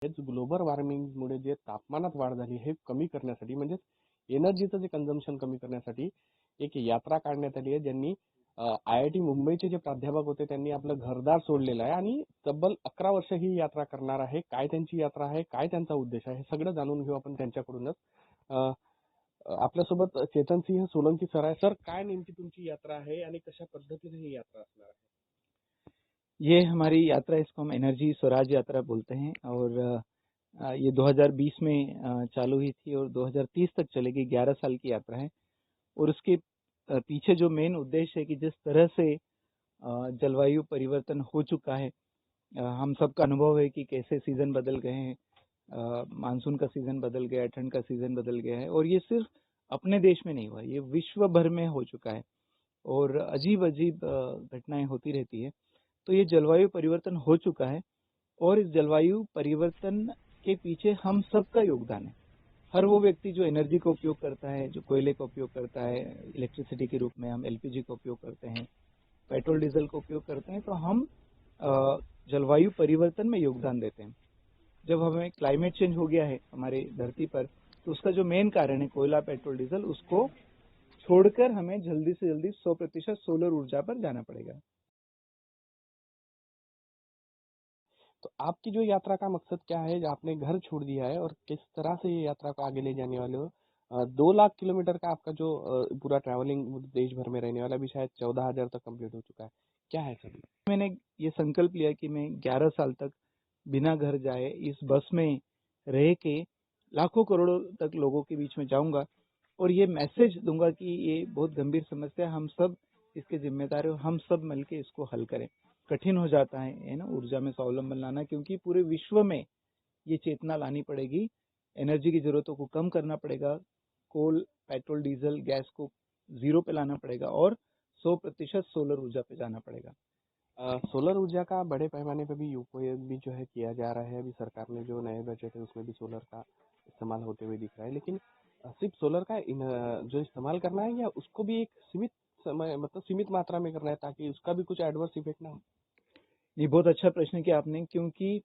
हेच global वॉर्मिंगमुळे जे तापमानात वाढ झाली हे कमी करण्यासाठी म्हणजेच एनर्जीचं जे कन्झम्पशन कमी करण्यासाठी एक यात्रा काढण्यात आली आहे. ज्यांनी IIT मुंबईचे जे प्राध्यापक होते त्यांनी आपलं घरदार सोडलेलं आहे आणि तब्बल 11 वर्ष ही यात्रा करणार आहे. काय त्यांची यात्रा आहे, काय त्यांचा उद्देश आहे, हे सगळं जाणून घेऊ आपण त्यांच्याकडूनच. अ, आपल्यासोबत चेतनसिंह सोलंकी सर आहे. सर, काय नेमकी तुमची यात्रा आहे आणि कशा पद्धतीने ही यात्रा असणार आहे? ये हमारी यात्रा, इसको हम एनर्जी स्वराज यात्रा बोलते हैं और ये 2020 में चालू हुई थी और 2030 तक चलेगी। 11 साल की यात्रा है और उसके पीछे जो मेन उद्देश्य है कि जिस तरह से जलवायु परिवर्तन हो चुका है, हम सबका अनुभव है कि कैसे सीज़न बदल गए हैं। मानसून का सीज़न बदल गया है, ठंड का सीज़न बदल गया है और ये सिर्फ अपने देश में नहीं हुआ, ये विश्व भर में हो चुका है और अजीब-अजीब घटनाएं होती रहती है। तो ये जलवायु परिवर्तन हो चुका है और इस जलवायु परिवर्तन के पीछे हम सबका योगदान है। हर वो व्यक्ति जो एनर्जी का उपयोग करता है, जो कोयले का उपयोग करता है, इलेक्ट्रिसिटी के रूप में हम एलपीजी का उपयोग करते हैं, पेट्रोल डीजल का उपयोग करते हैं, तो हम जलवायु परिवर्तन में योगदान देते हैं। जब हमें क्लाइमेट चेंज हो गया है हमारी धरती पर, तो उसका जो मेन कारण है कोयला, पेट्रोल, डीजल, उसको छोड़कर हमें जल्दी से जल्दी 100% सोलर ऊर्जा पर जाना पड़ेगा। तो आपकी जो यात्रा का मकसद क्या है? आपने घर छोड़ दिया है और किस तरह से ये यात्रा को आगे ले जाने वाले हो? 2 लाख किलोमीटर का आपका जो पूरा ट्रैवलिंग देश भर में रहने वाला अभी शायद 14,000 तक कंप्लीट हो चुका है। क्या है सर? मैंने ये संकल्प लिया कि मैं 11 साल तक बिना घर जाए इस बस में रह के लाखों करोड़ों तक लोगों के बीच में जाऊंगा और ये मैसेज दूंगा कि ये बहुत गंभीर समस्या है, हम सब इसके जिम्मेदार हैं, हम सब मिलके इसको हल करें। कठिन हो जाता है ना, ऊर्जा में स्वावलंबन लाना, क्योंकि पूरे विश्व में ये चेतना लानी पड़ेगी। एनर्जी की जरूरतों को कम करना पड़ेगा, कोल, पेट्रोल, डीजल, गैस को जीरो पे लाना पड़ेगा और 100% सोलर ऊर्जा पे जाना पड़ेगा। सोलर ऊर्जा का बड़े पैमाने पे भी उपयोग भी जो है किया जा रहा है। अभी सरकार ने जो नए बजट है उसमें भी सोलर का इस्तेमाल होते हुए दिख रहा है। लेकिन सिर्फ सोलर का जो इस्तेमाल करना है या उसको भी एक सीमित समय मतलब सीमित मात्रा में करना है ताकि उसका भी कुछ एडवर्स इफेक्ट ना हो? ये बहुत अच्छा प्रश्न किया आपने, क्योंकि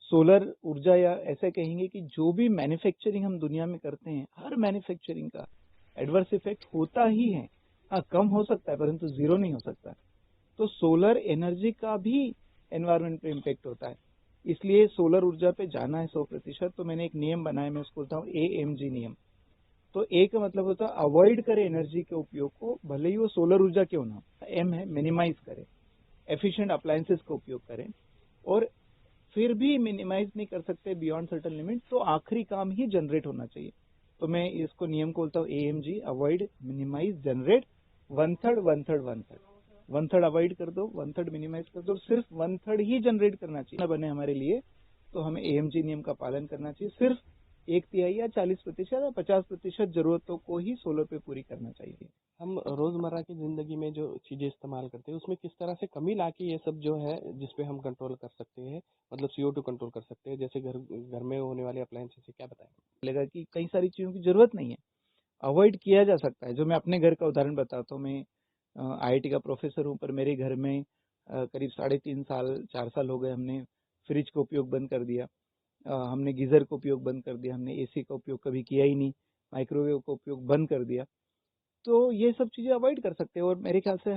सोलर ऊर्जा, या ऐसे कहेंगे कि जो भी मैन्युफैक्चरिंग हम दुनिया में करते हैं, हर मैन्युफैक्चरिंग का एडवर्स इफेक्ट होता ही है। हाँ, कम हो सकता है परंतु जीरो नहीं हो सकता। तो सोलर एनर्जी का भी एनवायरनमेंट पे इम्पेक्ट होता है, इसलिए सोलर ऊर्जा पे जाना है 100%। तो मैंने एक नियम बनाया, मैं उसको बोलता हूँ AMG नियम। तो ए का मतलब होता है अवॉइड करे एनर्जी के उपयोग को, भले ही वो सोलर ऊर्जा क्यों ना हो। एम है मिनिमाइज करे, एफिशिएंट अप्लायंसेस का उपयोग करें, और फिर भी मिनिमाइज नहीं कर सकते बियॉन्ड सर्टन लिमिट, तो आखिरी काम ही जनरेट होना चाहिए। तो मैं इसको नियम को बोलता हूँ AMG, avoid, minimise, generate, one third one third one third. One third avoid कर दो, वन थर्ड मिनिमाइज कर दो, सिर्फ वन थर्ड ही जनरेट करना चाहिए बने हमारे लिए। तो हमें AMG नियम का पालन करना चाहिए, सिर्फ 1/3 या 40% या 50% जरूरतों को ही सोलर पे पूरी करना चाहिए। हम रोजमर्रा की जिंदगी में जो चीजें इस्तेमाल करते हैं उसमें किस तरह से कमी लाके ये सब जो है जिसपे हम कंट्रोल कर सकते हैं, मतलब CO2 कंट्रोल कर सकते हैं, जैसे घर घर में होने वाले अप्लायंसेस से क्या बताएं? लगा कि कई सारी चीजों की जरूरत नहीं है, अवॉइड किया जा सकता है। जो मैं अपने घर का उदाहरण बताता हूँ, मैं IIT का प्रोफेसर हूँ, पर मेरे घर में करीब 3.5 साल 4 साल हो गए हमने फ्रिज का उपयोग बंद कर दिया, हमने गीजर का उपयोग बंद कर दिया, हमने AC का उपयोग कभी किया ही नहीं, माइक्रोवेव का उपयोग बंद कर दिया। तो ये सब चीज़ें अवॉइड कर सकते हैं और मेरे ख्याल से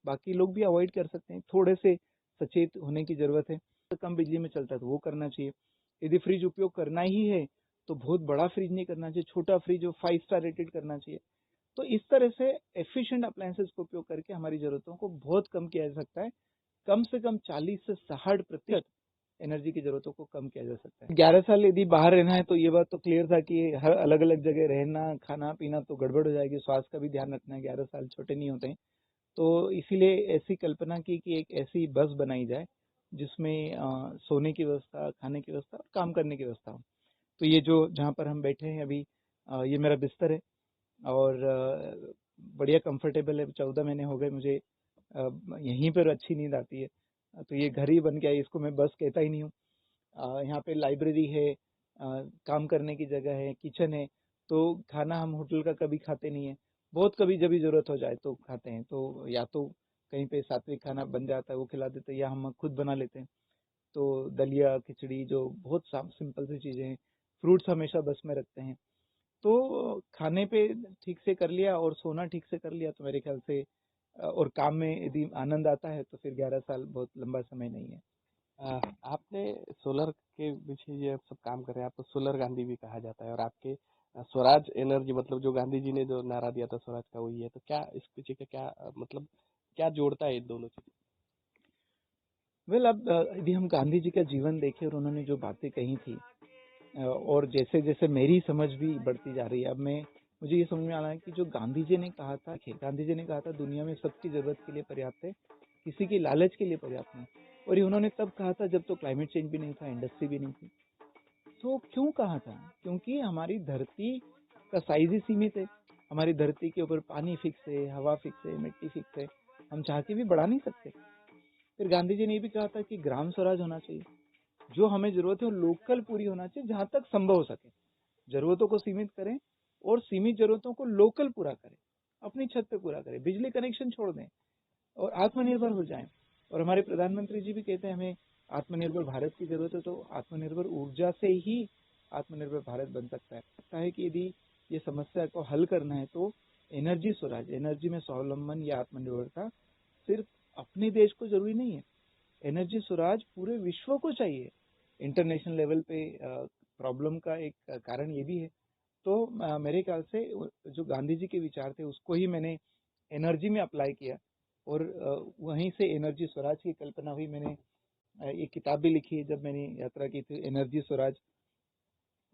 बाकी लोग भी अवॉइड कर सकते हैं। थोड़े से सचेत होने की ज़रूरत है। तो कम बिजली में चलता है तो वो करना चाहिए। यदि फ्रिज उपयोग करना ही है तो बहुत बड़ा फ्रिज नहीं करना चाहिए, छोटा फ्रिज हो 5 स्टार रेटेड करना चाहिए। तो इस तरह से एफिशिएंट अप्लायंसेस का उपयोग करके हमारी ज़रूरतों को बहुत कम किया जा सकता है। कम से कम 40 से 60% एनर्जी की ज़रूरतों को कम किया जा सकता है। 11 साल यदि बाहर रहना है तो ये बात तो क्लियर था कि हर अलग-अलग जगह रहना, खाना-पीना तो गड़बड़ हो जाएगी, स्वास्थ्य का भी ध्यान रखना है, 11 साल छोटे नहीं होते हैं। तो इसीलिए ऐसी कल्पना की कि एक ऐसी बस बनाई जाए जिसमें सोने की व्यवस्था, खाने की व्यवस्था और काम करने की व्यवस्था हो। तो ये जो जहाँ पर हम बैठे हैं अभी, ये मेरा बिस्तर है और बढ़िया कंफर्टेबल है। 14 महीने हो गए मुझे यहीं पर अच्छी नींद आती है। तो ये घर ही बन गया है, इसको मैं बस कहता ही नहीं हूँ। यहाँ पे लाइब्रेरी है, काम करने की जगह है, किचन है। तो खाना हम होटल का कभी खाते नहीं है, बहुत कभी जब भी ज़रूरत हो जाए तो खाते हैं। तो या तो कहीं पे सात्विक खाना बन जाता है वो खिला देते हैं, या हम खुद बना लेते हैं। तो दलिया खिचड़ी जो बहुत सिंपल सी चीज़ें हैं, फ्रूट्स हमेशा बस में रखते हैं। तो खाने पे ठीक से कर लिया और सोना ठीक से कर लिया तो मेरे ख्याल से और काम में यदि आनंद आता है तो फिर 11 साल बहुत लंबा समय नहीं है। आपने सोलर के पीछे ये सब काम कर रहे हैं, आपको सोलर गांधी भी कहा जाता है, और आपके स्वराज एनर्जी मतलब जो गांधी जी ने जो नारा दिया था स्वराज का वही है, तो क्या इस पीछे का क्या मतलब क्या जोड़ता है ये दोनों चीजें? वेल अब यदि हम गांधी जी का जीवन देखें और उन्होंने जो बातें कही थी और जैसे जैसे मेरी समझ भी बढ़ती जा रही है, अब मैं मुझे ये समझ में आ रहा है कि जो गांधी जी ने कहा था, गांधी जी ने कहा था दुनिया में सबकी जरूरत के लिए पर्याप्त है, किसी की लालच के लिए पर्याप्त नहीं। और ये उन्होंने तब कहा था जब तो क्लाइमेट चेंज भी नहीं था, इंडस्ट्री भी नहीं थी। तो क्यों कहा था? क्योंकि हमारी धरती का साइज ही सीमित है। हमारी धरती के ऊपर पानी फिक्स है, हवा फिक्स है, मिट्टी फिक्स है, हम चाह के भी बढ़ा नहीं सकते। फिर गांधी जी ने ये भी कहा था कि ग्राम स्वराज होना चाहिए, जो हमें जरूरत है वो लोकल पूरी होना चाहिए, जहां तक संभव हो सके जरूरतों को सीमित करें और सीमित जरूरतों को लोकल पूरा करें, अपनी छत पे पूरा करें, बिजली कनेक्शन छोड़ दें और आत्मनिर्भर हो जाएं। और हमारे प्रधानमंत्री जी भी कहते हैं हमें आत्मनिर्भर भारत की जरूरत है, तो आत्मनिर्भर ऊर्जा से ही आत्मनिर्भर भारत बन सकता है। लगता है कि यदि ये समस्या को हल करना है तो एनर्जी स्वराज, एनर्जी में स्वावलंबन या आत्मनिर्भरता सिर्फ अपने देश को जरूरी नहीं है, एनर्जी स्वराज पूरे विश्व को चाहिए। इंटरनेशनल लेवल पे प्रॉब्लम का एक कारण ये भी है। तो मेरे ख्याल से जो गांधी जी के विचार थे उसको ही मैंने एनर्जी में अप्लाई किया और वहीं से एनर्जी स्वराज की कल्पना हुई। मैंने एक किताब भी लिखी है जब मैंने यात्रा की थी, एनर्जी स्वराज।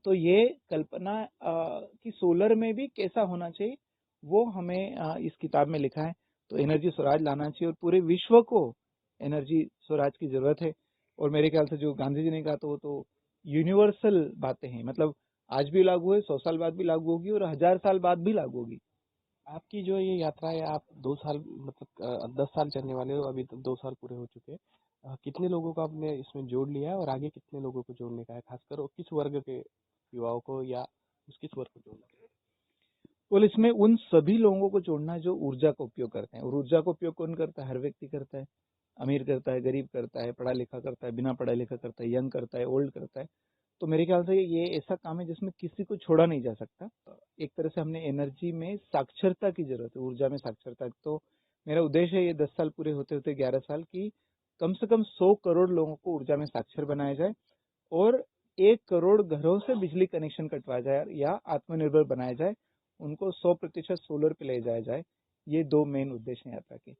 तो ये कल्पना कि सोलर में भी कैसा होना चाहिए वो हमें इस किताब में लिखा है। तो एनर्जी स्वराज लाना चाहिए और पूरे विश्व को एनर्जी स्वराज की जरूरत है। और मेरे ख्याल से जो गांधी जी ने कहा तो वो तो यूनिवर्सल बातें हैं, मतलब आज भी लागू है, 100 साल बाद भी लागू होगी और 1000 साल बाद भी लागू होगी। आपकी जो ये यात्रा है, आप 2 साल मतलब 10 साल चलने वाले हो, अभी तो 2 साल पूरे हो चुके हैं। कितने लोगों को आपने इसमें जोड़ लिया है और आगे कितने लोगों को जोड़ने का है, खासकर वो किस वर्ग के युवाओं को या उस किस वर्ग को जोड़ना है? और इसमें उन सभी लोगों को जोड़ना है जो ऊर्जा का उपयोग करते हैं। और ऊर्जा का उपयोग कौन करता है? हर व्यक्ति करता है, अमीर करता है, गरीब करता है, पढ़ा लिखा करता है, बिना पढ़ा लिखा करता है, यंग करता है, ओल्ड करता है। तो मेरे ख्याल से ये ऐसा काम है जिसमें किसी को छोड़ा नहीं जा सकता। एक तरह से हमने एनर्जी में साक्षरता की जरूरत है, ऊर्जा में साक्षरता। तो मेरा उद्देश्य है ये 10 साल पूरे होते होते 11 साल की कम से कम 100 करोड़ लोगों को ऊर्जा में साक्षर बनाया जाए और 1 करोड़ घरों से बिजली कनेक्शन कटवाया जाए या आत्मनिर्भर बनाया जाए, उनको 100% सोलर पे ले जाया जाए। ये 2 मेन उद्देश्य हैं यात्रा के।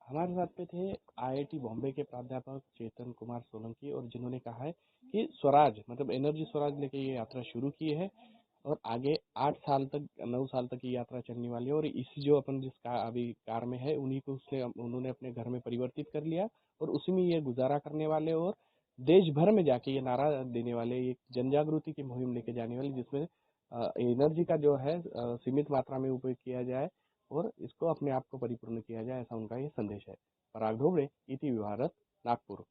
हमारे साथ में थे आईआईटी बॉम्बे के प्राध्यापक चेतन कुमार सोलंकी, और जिन्होंने कहा है कि स्वराज मतलब एनर्जी स्वराज लेके ये यात्रा शुरू की है और आगे 8 साल तक 9 साल तक ये यात्रा चलने वाली है। और इसी जो अपन जिस का अभी कार में है उन्हीं को उसने उन्होंने अपने घर में परिवर्तित कर लिया और उसी में ये गुजारा करने वाले और देश भर में जाके ये नारा देने वाले, एक जन जागृति की मुहिम लेके जाने वाले, जिसमें एनर्जी का जो है सीमित मात्रा में उपयोग किया जाए और इसको अपने आप को परिपूर्ण किया जाए, ऐसा उनका ये संदेश है। पराग ढोबळे, ईटीवी भारत, नागपुर।